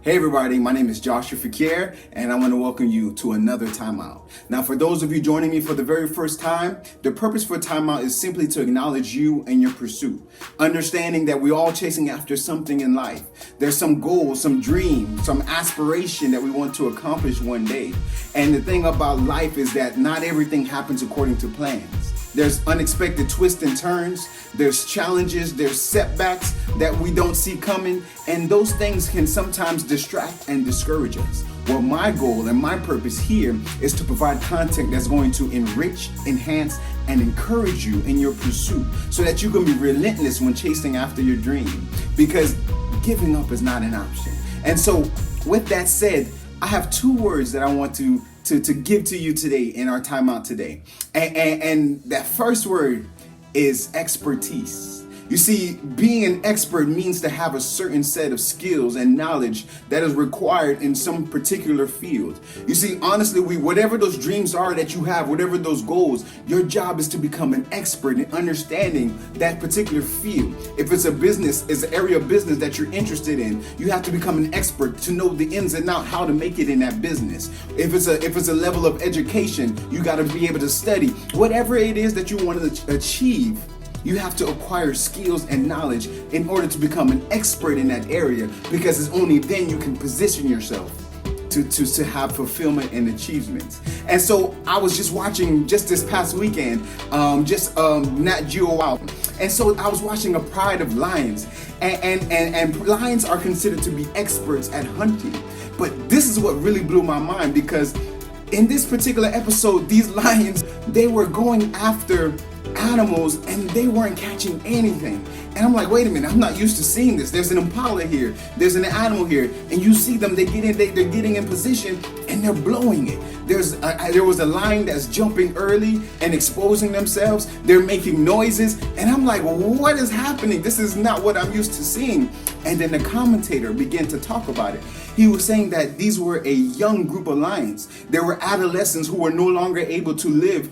Hey everybody, my name is Joshua Fakir, and I want to welcome you to another timeout. Now, for those of you joining me for the very first time, the purpose for timeout is simply to acknowledge you and your pursuit, understanding that we're all chasing after something in life. There's some goals, some dreams, some aspiration that we want to accomplish one day. And the thing about life is that not everything happens according to plans. There's unexpected twists and turns, there's challenges, there's setbacks that we don't see coming, and those things can sometimes distract and discourage us. Well, my goal and my purpose here is to provide content that's going to enrich, enhance, and encourage you in your pursuit so that you can be relentless when chasing after your dream, because giving up is not an option. And so, with that said, I have two words that I want to give to you today in our timeout today. And that first word is expertise. You see, being an expert means to have a certain set of skills and knowledge that is required in some particular field. You see, honestly, whatever those dreams are that you have, whatever those goals, your job is to become an expert in understanding that particular field. If it's a business, it's an area of business that you're interested in, you have to become an expert to know the ins and outs, how to make it in that business. If it's a level of education, you got to be able to study. Whatever it is that you want to achieve, you have to acquire skills and knowledge in order to become an expert in that area, because it's only then you can position yourself to have fulfillment and achievements. And so I was just watching just this past weekend, Nat Geo Wow. And so I was watching a pride of lions, and lions are considered to be experts at hunting. But this is what really blew my mind, because in this particular episode, these lions, they were going after animals and they weren't catching anything. And I'm like, wait a minute, I'm not used to seeing this. There's an impala here, there's an animal here, and you see them, they're getting in position and they're blowing it. There was a lion that's jumping early and exposing themselves. They're making noises, and I'm like, what is happening? This is not what I'm used to seeing. And then the commentator began to talk about it. He was saying that these were a young group of lions. There were adolescents who were no longer able to live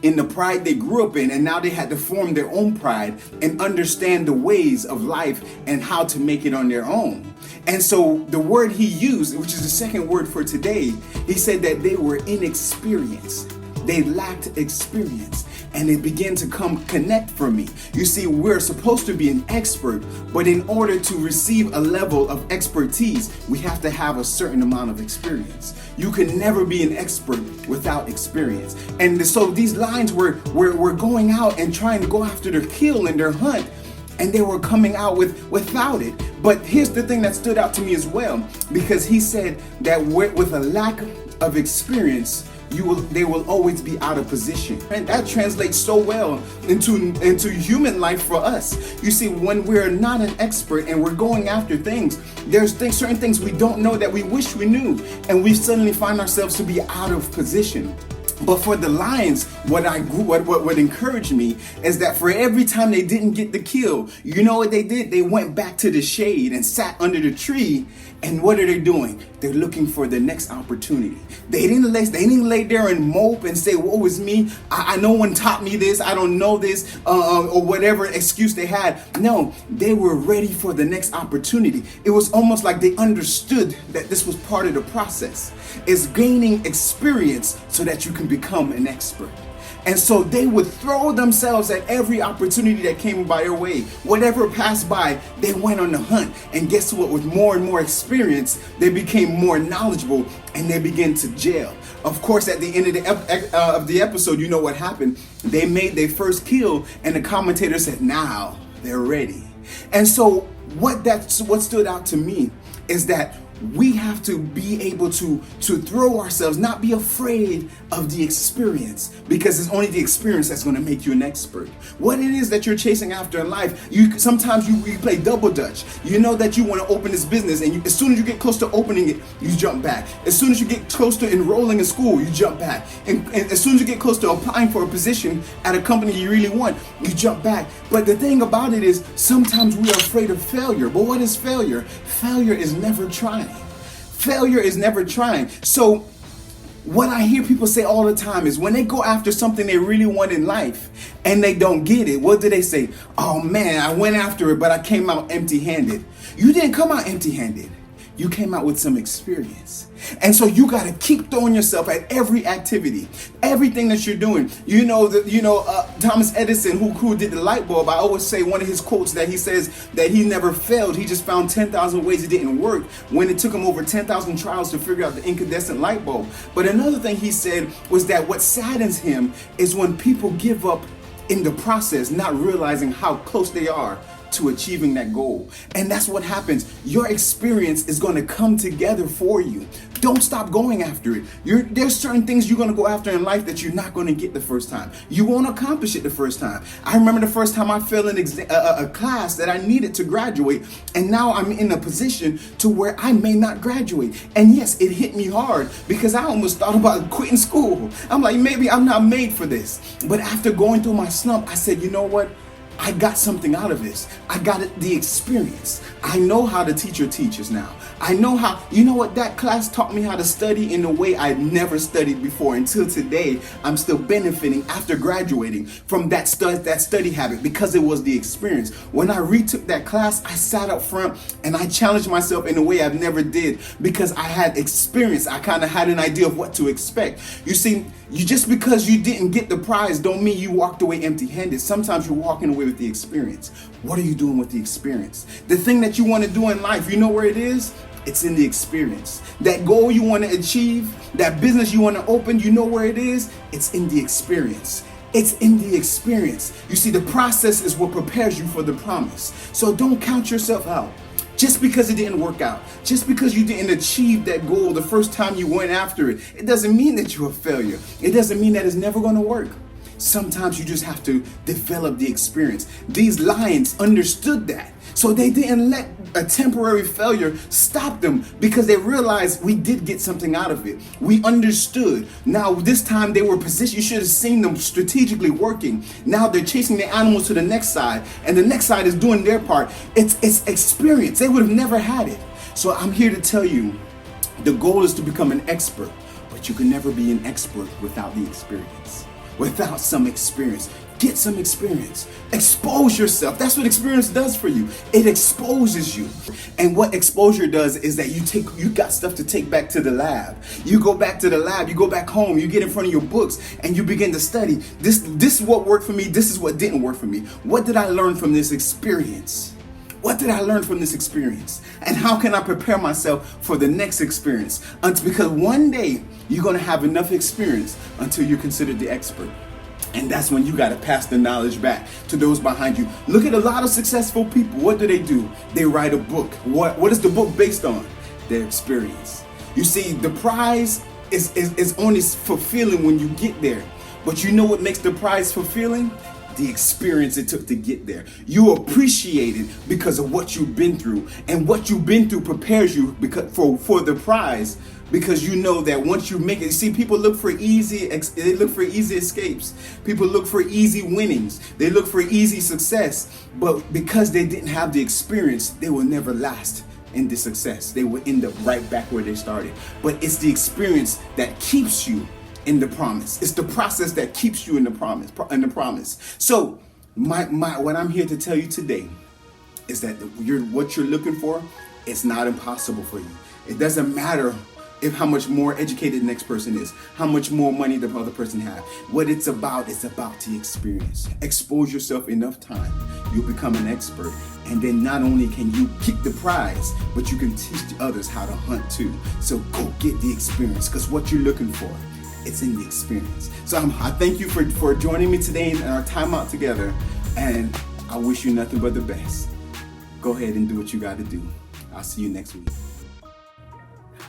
in the pride they grew up in, and now they had to form their own pride and understand the ways of life and how to make it on their own. And so the word he used, which is the second word for today, he said that they were inexperienced. They lacked experience, and it began to connect for me. You see, we're supposed to be an expert, but in order to receive a level of expertise, we have to have a certain amount of experience. You can never be an expert without experience. And so these lions were going out and trying to go after their kill and their hunt, and they were coming out without it. But here's the thing that stood out to me as well, because he said that with a lack of experience, they will always be out of position. And that translates so well into human life for us. You see, when we're not an expert and we're going after things, there's certain things we don't know that we wish we knew, and we suddenly find ourselves to be out of position. But for the lions, what encouraged me is that for every time they didn't get the kill, you know what they did? They went back to the shade and sat under the tree. And what are they doing? They're looking for the next opportunity. They didn't lay there and mope and say, woe is me. I no one taught me this. I don't know this, or whatever excuse they had. No, they were ready for the next opportunity. It was almost like they understood that this was part of the process. It's gaining experience so that you can become an expert. And so they would throw themselves at every opportunity that came by their way. Whatever passed by, they went on the hunt. And guess what? With more and more experience, they became more knowledgeable, and they began to gel. Of course, at the end of the episode, you know what happened. They made their first kill, and the commentator said, now they're ready. And so what stood out to me is that we have to be able to throw ourselves, not be afraid of the experience, because it's only the experience that's going to make you an expert. What it is that you're chasing after in life, sometimes you play double dutch. You know that you want to open this business, and as soon as you get close to opening it, you jump back. As soon as you get close to enrolling in school, you jump back. And as soon as you get close to applying for a position at a company you really want, you jump back. But the thing about it is, sometimes we are afraid of failure. But what is failure? Failure is never trying. Failure is never trying. So what I hear people say all the time is when they go after something they really want in life and they don't get it, what do they say? Oh man, I went after it, but I came out empty-handed. You didn't come out empty-handed. you came out with some experience. And so you got to keep throwing yourself at every activity, everything that you're doing. Thomas Edison, who did the light bulb, I always say one of his quotes that he says that he never failed. He just found 10,000 ways it didn't work when it took him over 10,000 trials to figure out the incandescent light bulb. But another thing he said was that what saddens him is when people give up in the process, not realizing how close they are to achieving that goal. And that's what happens. Your experience is going to come together for you. Don't stop going after it. There's certain things you're going to go after in life that you're not going to get the first time. You won't accomplish it the first time. I remember the first time I failed a class that I needed to graduate, and now I'm in a position to where I may not graduate. And yes, it hit me hard because I almost thought about quitting school. I'm like, maybe I'm not made for this. But after going through my slump, I said, you know what? I got something out of this. I got the experience. I know how the teacher teaches now. I know how, that class taught me how to study in a way I never studied before. Until today, I'm still benefiting after graduating from that study habit because it was the experience. When I retook that class, I sat up front and I challenged myself in a way I've never did because I had experience. I kind of had an idea of what to expect. You see, just because you didn't get the prize don't mean you walked away empty-handed. Sometimes you're walking away with the experience. What are you doing with the experience? The thing that you want to do in life, you know where it is? It's in the experience. That goal you want to achieve, that business you want to open, you know where it is? It's in the experience. It's in the experience. You see, the process is what prepares you for the promise. So don't count yourself out. Just because it didn't work out, just because you didn't achieve that goal the first time you went after it, it doesn't mean that you're a failure. It doesn't mean that it's never going to work. Sometimes you just have to develop the experience. These lions understood that. So they didn't let a temporary failure stop them because they realized we did get something out of it. We understood. Now this time they were positioned. You should have seen them strategically working. Now they're chasing the animals to the next side, and the next side is doing their part. It's experience. They would have never had it. So I'm here to tell you, the goal is to become an expert, but you can never be an expert without the experience. Without some experience. Get some experience. Expose yourself. That's what experience does for you. It exposes you. And what exposure does is that you got stuff to take back to the lab. You go back to the lab, you go back home, you get in front of your books and you begin to study. This is what worked for me. This is what didn't work for me. What did I learn from this experience? What did I learn from this experience? And how can I prepare myself for the next experience? Because one day you're going to have enough experience until you're considered the expert. And that's when you got to pass the knowledge back to those behind you. Look at a lot of successful people. What do? They write a book. What is the book based on? Their experience. You see, the prize is only fulfilling when you get there. But you know what makes the prize fulfilling? The experience it took to get there. You appreciate it because of what you've been through. And what you've been through prepares you for the prize. Because you know that once you make it, you see, people look for easy escapes. People look for easy winnings. They look for easy success. But because they didn't have the experience, they will never last in the success. They will end up right back where they started. But it's the experience that keeps you in the promise. It's the process that keeps you in the promise. So what I'm here to tell you today is that what you're looking for is not impossible for you. It doesn't matter how much more educated the next person is, how much more money the other person has. What it's about the experience. Expose yourself enough time, you'll become an expert. And then not only can you keep the prize, but you can teach others how to hunt too. So go get the experience, because what you're looking for, it's in the experience. So I thank you for joining me today in our time out together. And I wish you nothing but the best. Go ahead and do what you got to do. I'll see you next week.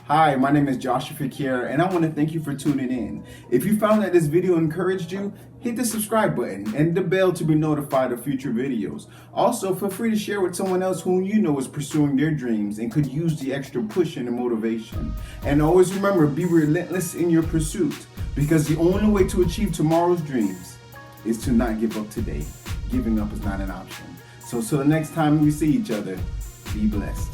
Hi, my name is Joshua Fakir, and I want to thank you for tuning in. If you found that this video encouraged you, hit the subscribe button and the bell to be notified of future videos. Also, feel free to share with someone else whom you know is pursuing their dreams and could use the extra push and the motivation. And always remember, be relentless in your pursuit, because the only way to achieve tomorrow's dreams is to not give up today. Giving up is not an option. So till the next time we see each other, be blessed.